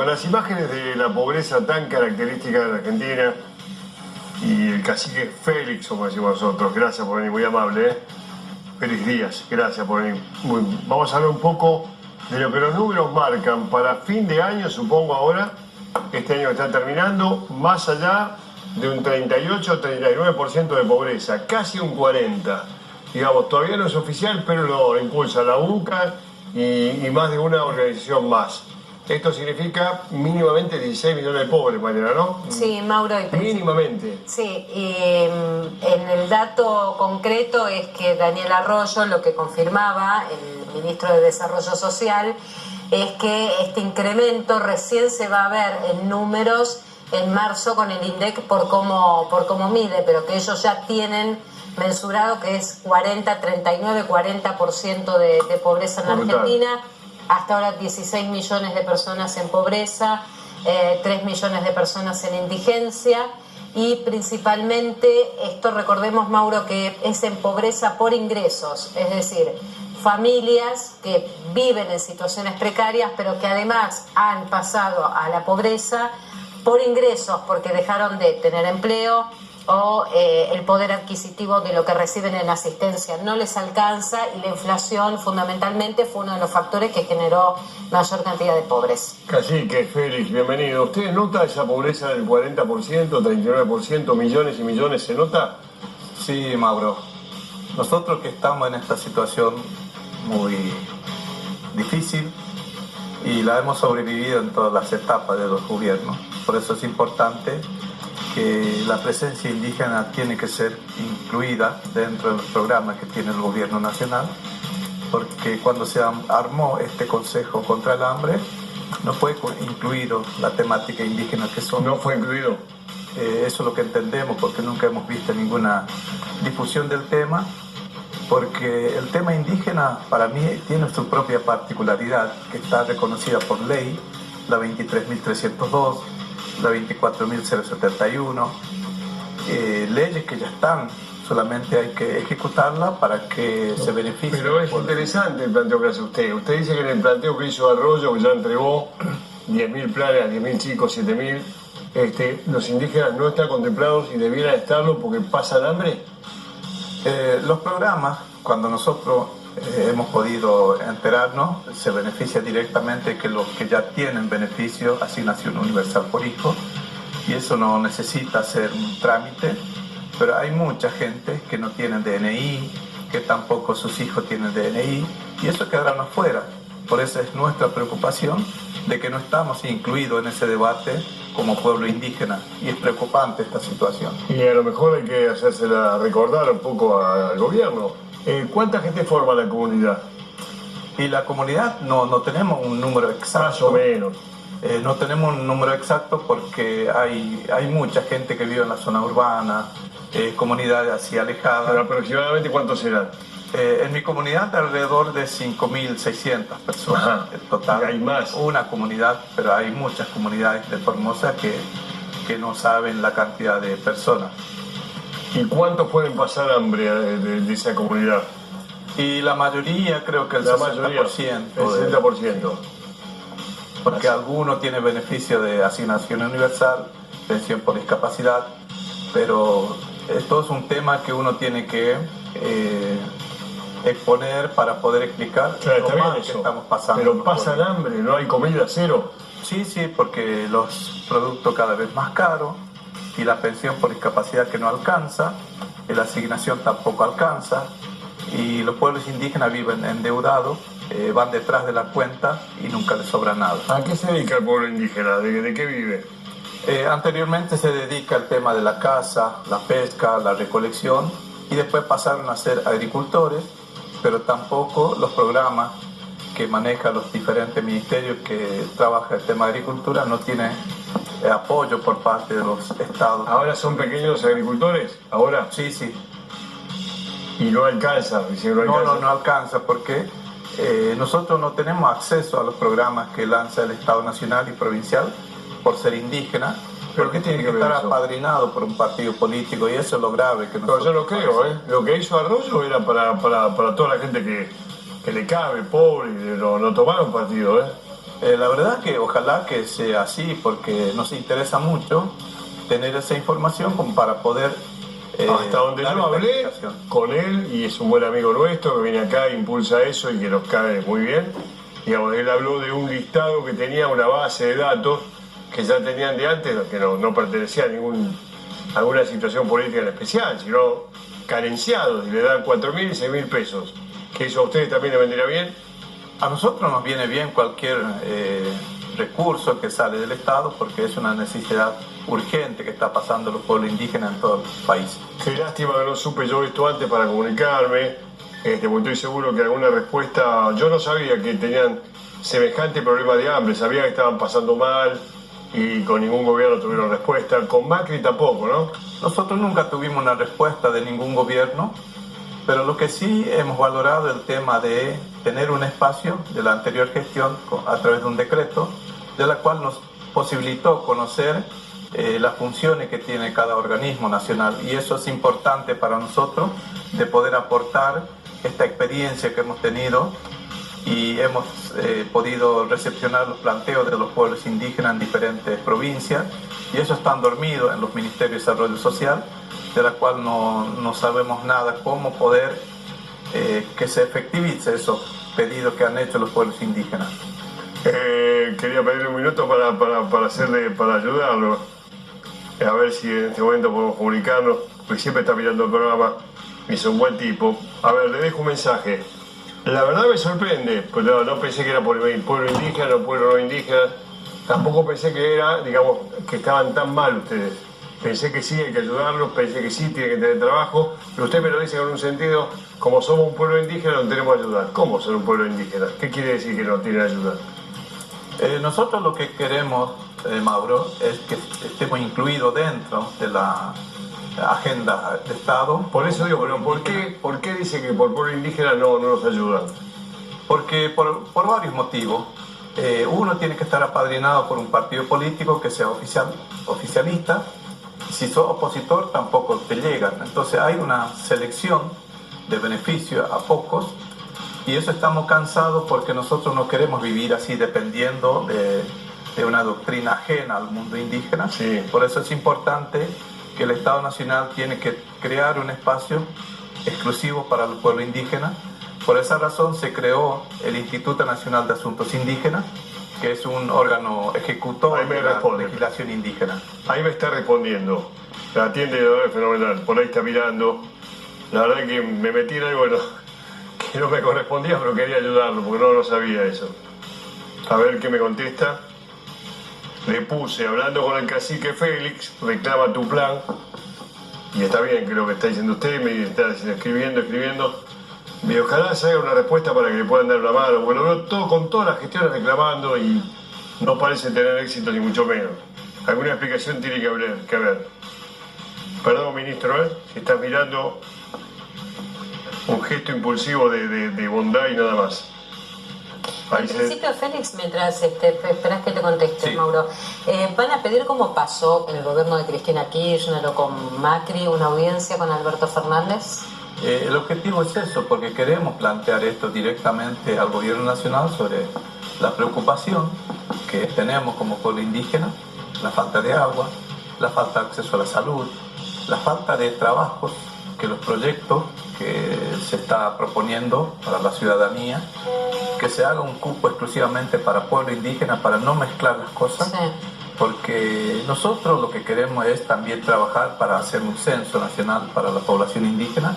con las imágenes de la pobreza tan característica de la Argentina y el cacique Félix, como decimos nosotros, gracias por venir, muy amable, ¿eh? Félix Díaz, gracias por venir. Vamos a hablar un poco de lo que los números marcan para fin de año, supongo ahora, este año que está terminando, más allá de un 38-39% de pobreza, casi un 40%. Digamos, todavía no es oficial, pero lo impulsa la UNCA y más de una organización más. Esto significa mínimamente 16 millones de pobres, Mariana, ¿no? Sí, Mauro. Mínimamente. Sí, y en el dato concreto es que Daniel Arroyo lo que confirmaba, el ministro de Desarrollo Social, es que este incremento recién se va a ver en números en marzo con el INDEC por cómo mide, pero que ellos ya tienen mensurado que es 40% de pobreza en Argentina. Hasta ahora 16 millones de personas en pobreza, 3 millones de personas en indigencia y principalmente, esto recordemos, Mauro, que es en pobreza por ingresos, es decir, familias que viven en situaciones precarias pero que además han pasado a la pobreza por ingresos porque dejaron de tener empleo o el poder adquisitivo de lo que reciben en asistencia no les alcanza y la inflación fundamentalmente fue uno de los factores que generó mayor cantidad de pobres. Cacique, Félix, bienvenido. ¿Usted nota esa pobreza del 40%, 39%, millones y millones, se nota? Sí, Mauro. Nosotros que estamos en esta situación muy difícil y la hemos sobrevivido en todas las etapas de los gobiernos. Por eso es importante que la presencia indígena tiene que ser incluida dentro de los programas que tiene el gobierno nacional, porque cuando se armó este Consejo contra el Hambre, no fue incluido la temática indígena que son. ¿No fue incluido? Eso es lo que entendemos, porque nunca hemos visto ninguna difusión del tema, porque el tema indígena para mí tiene su propia particularidad, que está reconocida por ley, la 23.302, la 24.071, leyes que ya están, solamente hay que ejecutarlas para que se beneficie. Pero es interesante el planteo que hace usted. Usted dice que en el planteo que hizo Arroyo, que ya entregó 10.000 planes a 10.000 chicos, 7.000, los indígenas no están contemplados y debieran estarlo porque pasan hambre. Los programas, cuando nosotros hemos podido enterarnos, se beneficia directamente que los que ya tienen beneficio, asignación universal por hijo, y eso no necesita hacer un trámite, pero hay mucha gente que no tienen DNI, que tampoco sus hijos tienen DNI, y eso quedarán afuera. Por eso es nuestra preocupación de que no estamos incluidos en ese debate como pueblo indígena, y es preocupante esta situación. Y a lo mejor hay que hacérsela recordar un poco al gobierno. ¿Cuánta gente forma la comunidad? Y la comunidad no tenemos un número exacto. Más o menos. No tenemos un número exacto porque hay mucha gente que vive en la zona urbana, comunidades así alejadas. ¿Pero aproximadamente cuántos serán? En mi comunidad alrededor de 5.600 personas. Ajá. En total. Y hay más. Una comunidad, pero hay muchas comunidades de Formosa que no saben la cantidad de personas. ¿Y cuántos pueden pasar hambre de esa comunidad? Y la mayoría, creo que el 60%. El 60%. Porque algunos tienen beneficio de asignación universal, pensión por discapacidad, pero esto es un tema que uno tiene que exponer para poder explicar lo mal que estamos pasando. Pero pasan hambre, no hay comida, cero. Sí, porque los productos cada vez más caros, y la pensión por discapacidad que no alcanza, y la asignación tampoco alcanza, y los pueblos indígenas viven endeudados, van detrás de la cuenta y nunca les sobra nada. ¿A qué se dedica el pueblo indígena? ¿De qué vive? Anteriormente se dedica al tema de la caza, la pesca, la recolección, y después pasaron a ser agricultores, pero tampoco los programas que manejan los diferentes ministerios que trabajan el tema de agricultura no tienen apoyo por parte de los estados. ¿Ahora son pequeños agricultores? ¿Ahora? Sí. Y no alcanza, No alcanza porque nosotros no tenemos acceso a los programas que lanza el Estado Nacional y Provincial por ser indígena. ¿Pero qué tiene que estar ver eso? apadrinado por un partido político, y eso es lo grave que Pero yo no creo, Lo que hizo Arroyo era para toda la gente que le cabe, pobre, y no tomaron partido, La verdad que ojalá que sea así, porque nos interesa mucho tener esa información como para poder... hasta donde yo hablé con él, y es un buen amigo nuestro que viene acá e impulsa eso y que nos cae muy bien. Digamos, él habló de un listado que tenía una base de datos que ya tenían de antes, que no pertenecía a alguna situación política en especial, sino carenciados, y le dan 4.000 y 6.000 pesos. ¿Que eso a ustedes también le vendría bien? A nosotros nos viene bien cualquier recurso que sale del Estado, porque es una necesidad urgente que está pasando los pueblos indígenas en todo el país. Qué lástima que no supe yo esto antes para comunicarme, porque estoy seguro que alguna respuesta... Yo no sabía que tenían semejante problema de hambre, sabía que estaban pasando mal y con ningún gobierno tuvieron respuesta, con Macri tampoco, ¿no? Nosotros nunca tuvimos una respuesta de ningún gobierno, pero lo que sí hemos valorado es el tema de tener un espacio de la anterior gestión a través de un decreto, de la cual nos posibilitó conocer las funciones que tiene cada organismo nacional, y eso es importante para nosotros, de poder aportar esta experiencia que hemos tenido, y hemos podido recepcionar los planteos de los pueblos indígenas en diferentes provincias, y eso están dormidos en los ministerios de desarrollo social, de la cual no sabemos nada cómo poder que se efectivice esos pedidos que han hecho los pueblos indígenas. Quería pedirle un minuto para ayudarlo, a ver si en este momento podemos comunicarnos, porque siempre está mirando el programa y es un buen tipo. A ver, le dejo un mensaje. La verdad me sorprende, pues no pensé que era por el pueblo indígena o pueblo no indígena, tampoco pensé que era, digamos, que estaban tan mal ustedes. Pensé que sí, hay que ayudarlos, pensé que sí, tienen que tener trabajo, pero usted me lo dice con un sentido, como somos un pueblo indígena, no tenemos que ayudar. ¿Cómo ser un pueblo indígena? ¿Qué quiere decir que no tiene ayuda? Nosotros lo que queremos, Mauro, es que estemos incluidos dentro de la agenda de Estado. Por eso digo, pero ¿por qué dice que por pueblo indígena no nos ayudan? Porque por varios motivos. Uno tiene que estar apadrinado por un partido político que sea oficialista. Si sos opositor tampoco te llegan. Entonces hay una selección de beneficios a pocos, y eso estamos cansados porque nosotros no queremos vivir así dependiendo de una doctrina ajena al mundo indígena. Sí. Por eso es importante que el Estado Nacional tiene que crear un espacio exclusivo para el pueblo indígena. Por esa razón se creó el Instituto Nacional de Asuntos Indígenas, que es un órgano ejecutor de la legislación indígena. Ahí me está respondiendo. La atiende de fenomenal. Por ahí está mirando. La verdad que me metí en algo que no me correspondía, pero quería ayudarlo, porque no lo sabía eso. A ver qué me contesta. Le puse, hablando con el cacique Félix, reclama tu plan. Y está bien, creo que está diciendo usted, me está escribiendo. Y ojalá se haga una respuesta para que le puedan dar una mano, porque lo veo todo, con todas las gestiones reclamando y no parece tener éxito ni mucho menos. Alguna explicación tiene que haber. Perdón, ministro, si estás mirando, un gesto impulsivo de bondad y nada más. En principio, Félix, mientras esperás que te conteste, sí. Mauro, ¿van a pedir, como pasó en el gobierno de Cristina Kirchner o con Macri, una audiencia con Alberto Fernández? El objetivo es eso, porque queremos plantear esto directamente al gobierno nacional sobre la preocupación que tenemos como pueblo indígena, la falta de agua, la falta de acceso a la salud, la falta de trabajos, que los proyectos que se está proponiendo para la ciudadanía, que se haga un cupo exclusivamente para pueblo indígena, para no mezclar las cosas. Sí. Porque nosotros lo que queremos es también trabajar para hacer un censo nacional para la población indígena,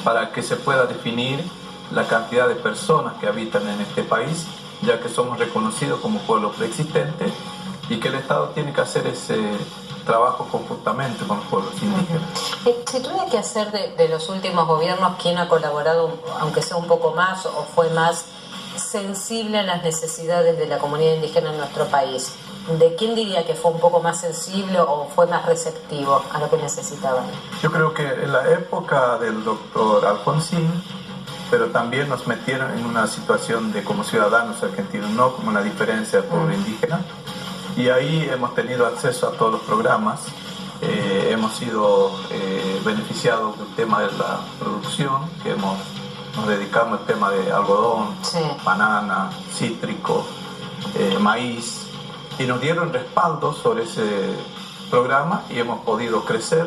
para que se pueda definir la cantidad de personas que habitan en este país, ya que somos reconocidos como pueblo preexistente, y que el Estado tiene que hacer ese trabajo conjuntamente con los pueblos indígenas. Si tuviera que hacer de los últimos gobiernos, ¿quién ha colaborado, aunque sea un poco más, o fue más sensible a las necesidades de la comunidad indígena en nuestro país? ¿De quién diría que fue un poco más sensible o fue más receptivo a lo que necesitaban? Yo creo que en la época del doctor Alfonsín, pero también nos metieron en una situación de como ciudadanos argentinos, no como una diferencia del pueblo indígena, y ahí hemos tenido acceso a todos los programas, hemos sido beneficiados del tema de la producción, que nos dedicamos al tema de algodón, sí, banana, cítrico, maíz, y nos dieron respaldo sobre ese programa y hemos podido crecer.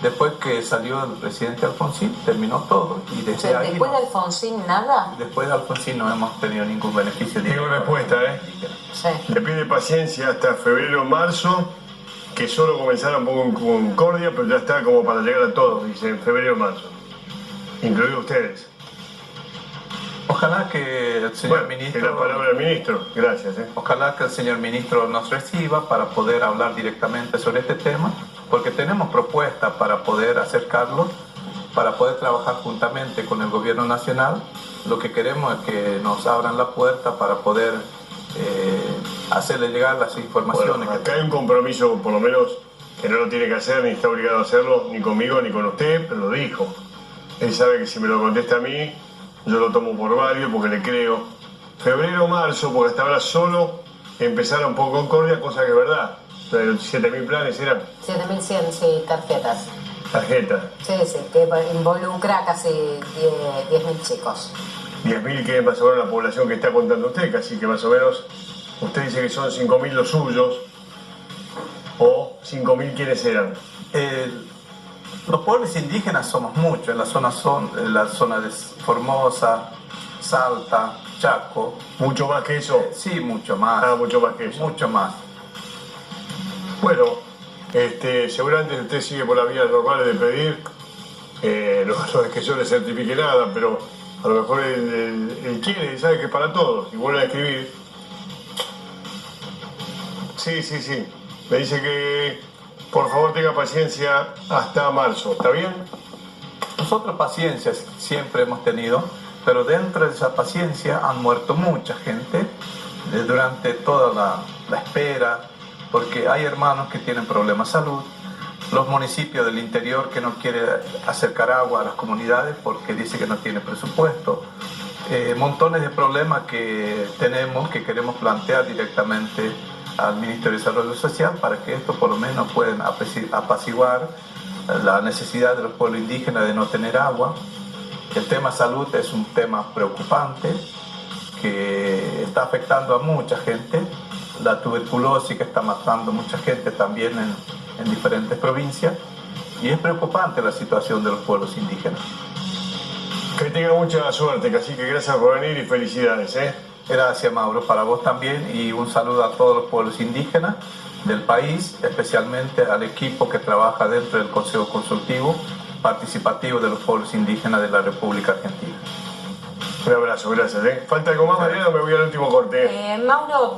Después que salió el presidente Alfonsín, terminó todo. Y desde ahí después de Alfonsín, nada. Después de Alfonsín no hemos tenido ningún beneficio. Tengo respuesta, Sí. Le pide paciencia hasta febrero o marzo, que solo comenzaron con Concordia, pero ya está como para llegar a todos, dice, en febrero o marzo. Incluidos ustedes. Ojalá que el señor ministro... Que la palabra del ministro, gracias. Ojalá que el señor ministro nos reciba para poder hablar directamente sobre este tema, porque tenemos propuestas para poder acercarlo, para poder trabajar juntamente con el gobierno nacional. Lo que queremos es que nos abran la puerta para poder hacerle llegar las informaciones. Bueno, acá hay un compromiso, por lo menos, que no lo tiene que hacer, ni está obligado a hacerlo, ni conmigo ni con usted, pero lo dijo. Él sabe que si me lo contesta a mí, yo lo tomo por válido porque le creo. Febrero o marzo, porque hasta ahora solo empezaron por Concordia, cosa que es verdad. 7.000 planes eran 7.100, sí, tarjetas. tarjetas. Sí, que involucra casi 10.000 chicos. 10.000 que es más o menos la población que está contando usted, casi que más o menos, usted dice que son 5.000 los suyos, o 5.000 ¿quiénes eran? Los pueblos indígenas somos muchos, en la zona de Formosa, Salta, Chaco. ¿Mucho más que eso? Sí, mucho más. Ah, mucho más que eso. Mucho más. Bueno, seguramente usted sigue por la vía normal de pedir, no es que yo le certifique nada, pero a lo mejor él quiere y sabe que es para todos, y vuelve a escribir. Sí, me dice que por favor tenga paciencia hasta marzo, ¿está bien? Nosotros paciencia siempre hemos tenido, pero dentro de esa paciencia han muerto mucha gente durante toda la espera, porque hay hermanos que tienen problemas de salud, los municipios del interior que no quieren acercar agua a las comunidades porque dice que no tiene presupuesto, montones de problemas que tenemos, que queremos plantear directamente al Ministerio de Desarrollo Social para que esto por lo menos puedan apaciguar la necesidad de los pueblos indígenas de no tener agua. El tema salud es un tema preocupante que está afectando a mucha gente, la tuberculosis que está matando a mucha gente también en diferentes provincias, y es preocupante la situación de los pueblos indígenas. Que tenga mucha suerte, cacique, gracias por venir y felicidades. Gracias, Mauro, para vos también, y un saludo a todos los pueblos indígenas del país, especialmente al equipo que trabaja dentro del Consejo Consultivo Participativo de los Pueblos Indígenas de la República Argentina. Un abrazo, gracias. ¿Falta algo más, Mariano? Me voy al último corte. Mauro,